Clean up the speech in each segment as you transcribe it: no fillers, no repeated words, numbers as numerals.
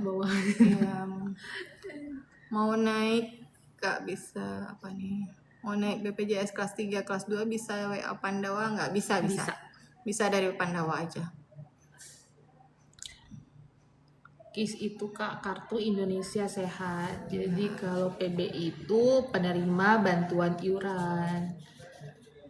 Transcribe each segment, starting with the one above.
bawah. Ya, mau naik nggak bisa apa nih? Mau naik BPJS kelas 3, kelas 2 bisa WA Pandawa nggak? Bisa. Bisa dari Pandawa aja. KIS itu Kak kartu Indonesia Sehat. Jadi kalau PBI itu penerima bantuan iuran.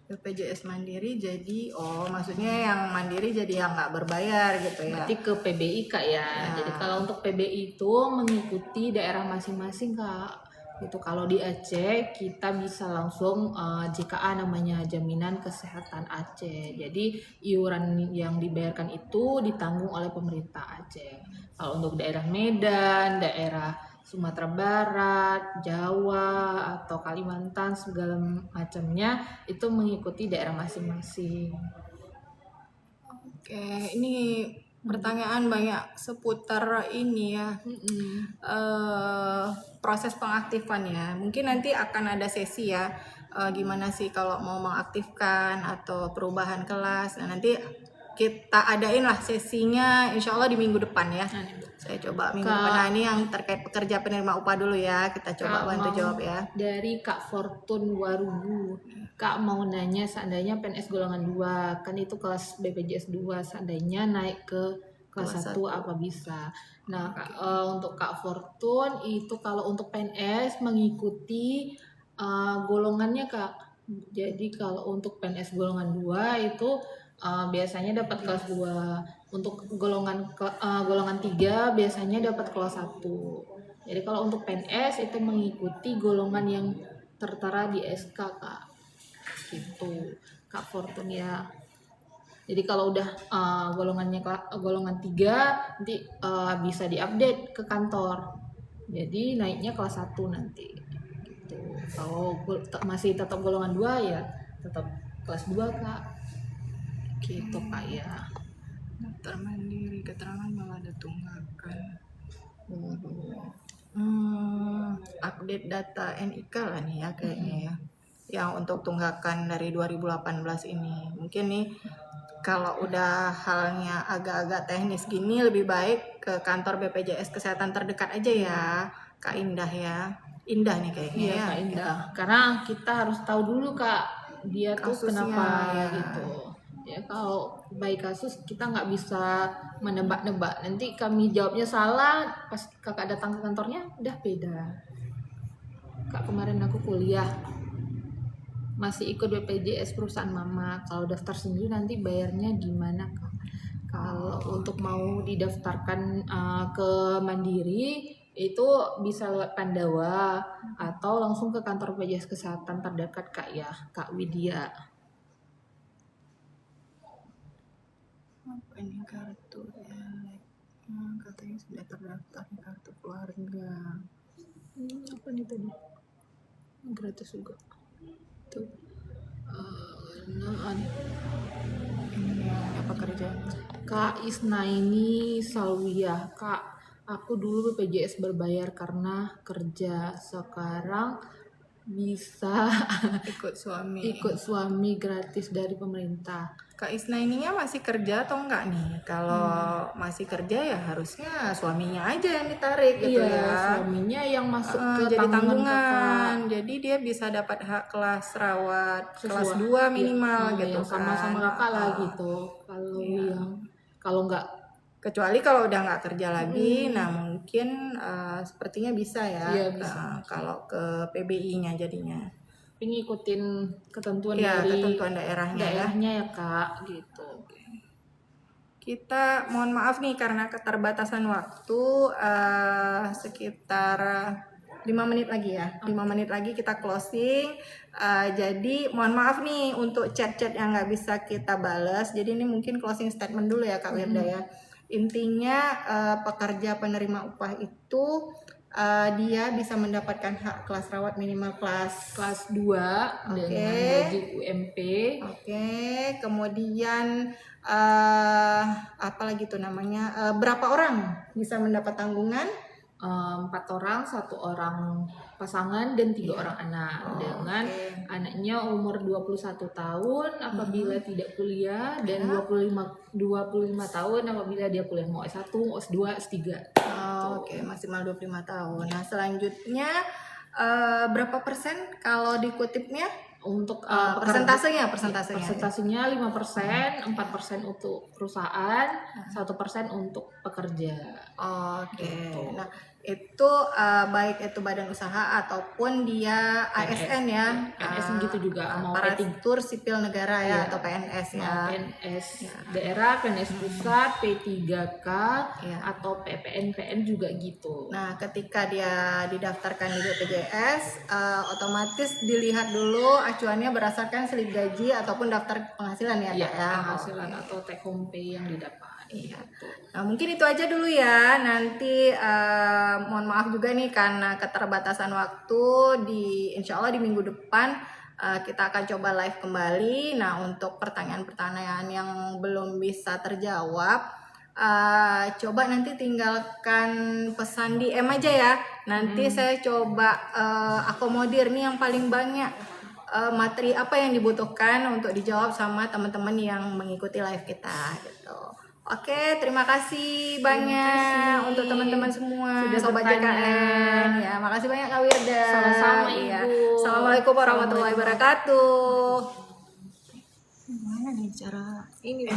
BPJS Mandiri jadi, maksudnya yang Mandiri jadi yang nggak berbayar gitu ya? Berarti ke PBI Kak ya. Jadi kalau untuk PBI itu mengikuti daerah masing-masing Kak. Itu kalau di Aceh kita bisa langsung JKA namanya Jaminan Kesehatan Aceh. Jadi iuran yang dibayarkan itu ditanggung oleh pemerintah Aceh. Kalau untuk daerah Medan, daerah Sumatera Barat, Jawa atau Kalimantan segala macamnya itu mengikuti daerah masing-masing. Oke, ini pertanyaan banyak seputar ini ya. Proses pengaktifan ya. Mungkin nanti akan ada sesi ya. Gimana sih kalau mau mengaktifkan atau perubahan kelas. Nah, nanti kita adain lah sesinya insya Allah di minggu depan ya. Saya coba minggu depan. Nah, ini yang terkait pekerja penerima upah dulu ya. Kita coba bantu jawab ya. Dari Kak Fortun Warubu. Kak mau nanya seandainya PNS golongan 2, kan itu kelas BPJS 2, seandainya naik ke kelas 1 apa bisa. Nah, untuk Kak Fortun itu kalau untuk PNS mengikuti golongannya Kak. Jadi kalau untuk PNS golongan 2 itu biasanya dapat kelas 2. Untuk golongan 3 biasanya dapat kelas 1. Jadi kalau untuk PNS itu mengikuti golongan yang tertera di SK Kak. Gitu Kak Fortun ya. Jadi kalau udah golongannya golongan 3 nanti bisa diupdate ke kantor. Jadi naiknya kelas 1 nanti. Gitu. Kalau masih tetap golongan 2 ya tetap kelas 2 Kak. Gitu Kak ya. Daftar mandiri, keterangan malah ada tunggakan. Update data NIK lah nih ya kayaknya ya. Yang untuk tunggakan dari 2018 ini. Mungkin nih kalau udah halnya agak-agak teknis gini lebih baik ke kantor BPJS Kesehatan terdekat aja ya, Kak Indah ya. Indah nih kayaknya Iya, ya. Kak Indah. Karena kita harus tahu dulu Kak dia tuh Kasusnya, kenapa ya. gitu. Ya kalau baik kasus kita nggak bisa menebak-nebak. Nanti kami jawabnya salah, pas kakak datang ke kantornya udah beda. Kak kemarin aku kuliah masih ikut BPJS perusahaan mama. Kalau daftar sendiri nanti bayarnya gimana Kak? Kalau untuk mau didaftarkan ke Mandiri itu bisa lewat Pandawa atau langsung ke kantor BPJS Kesehatan terdekat Kak ya, Kak Widya. Apa ini kartu ya? Katanya sudah terdaftar kartu keluarga. Apa nih tadi? Gratis juga. Tuh. Ini apa kerjaan? Kak Isnaini Salwiyah. Kak, aku dulu BPJS berbayar karena kerja. Sekarang bisa Ikut suami gratis dari pemerintah. Kak Isna ininya masih kerja atau enggak nih? Kalau masih kerja ya harusnya suaminya aja yang ditarik gitu ya. Suaminya yang masuk ke jadi tanggungan. Jadi dia bisa dapat hak kelas rawat kelas 2 minimal gitu yang sama-sama kan. kakak lah gitu. Kalau enggak, kecuali kalau udah nggak kerja lagi, nah mungkin sepertinya bisa ya. Iya, bisa. Kalau ke PBI-nya jadinya. ngikutin ketentuan Ya, dari ketentuan daerahnya ya Kak gitu. Kita mohon maaf nih karena keterbatasan waktu, sekitar 5 menit lagi ya. 5 menit lagi kita closing. Jadi mohon maaf nih untuk chat-chat yang nggak bisa kita balas. Jadi ini mungkin closing statement dulu ya Kak Wirda ya. Intinya pekerja penerima upah itu dia bisa mendapatkan hak kelas rawat minimal kelas 2 dengan gaji UMP. Kemudian apa lagi tuh namanya, berapa orang bisa mendapat tanggungan? 4 orang, 1 orang pasangan dan 3 orang anak. Dengan anaknya umur 21 tahun apabila tidak kuliah dan 25 tahun apabila dia kuliah mau S1, S2, S3. Oke, maksimal 25 tahun. Nah, selanjutnya berapa persen kalau dikutipnya? Untuk Persentasenya. persentasenya 5%, 4% untuk perusahaan, 1% untuk pekerja. Oke. Gitu. Nah, itu baik itu badan usaha ataupun dia ASN ya. PNS gitu juga, mau aparatur sipil negara ya, Iya. atau PNS ya. Mau PNS daerah, PNS pusat, P3K, Iya. atau PPN juga gitu. Nah, ketika dia didaftarkan di BPJS, otomatis dilihat dulu acuannya berdasarkan slip gaji ataupun daftar penghasilan ya, Iya, Kak ya. penghasilan atau take home pay yang didapat. Iya. Gitu. Nah, mungkin itu aja dulu ya. Nanti mohon maaf juga nih karena keterbatasan waktu, insya Allah di minggu depan kita akan coba live kembali. Nah, untuk pertanyaan-pertanyaan yang belum bisa terjawab, coba nanti tinggalkan pesan di DM aja ya. Nanti saya coba akomodir nih yang paling banyak materi apa yang dibutuhkan untuk dijawab sama teman-teman yang mengikuti live kita gitu. Oke, terima kasih banyak untuk teman-teman semua Sudah Sobat bertanya. JKN. Ya, makasih banyak Kak Wirda. Sama-sama, Iya. Ibu. Assalamualaikum warahmatullahi wabarakatuh. Mana nih cara Ini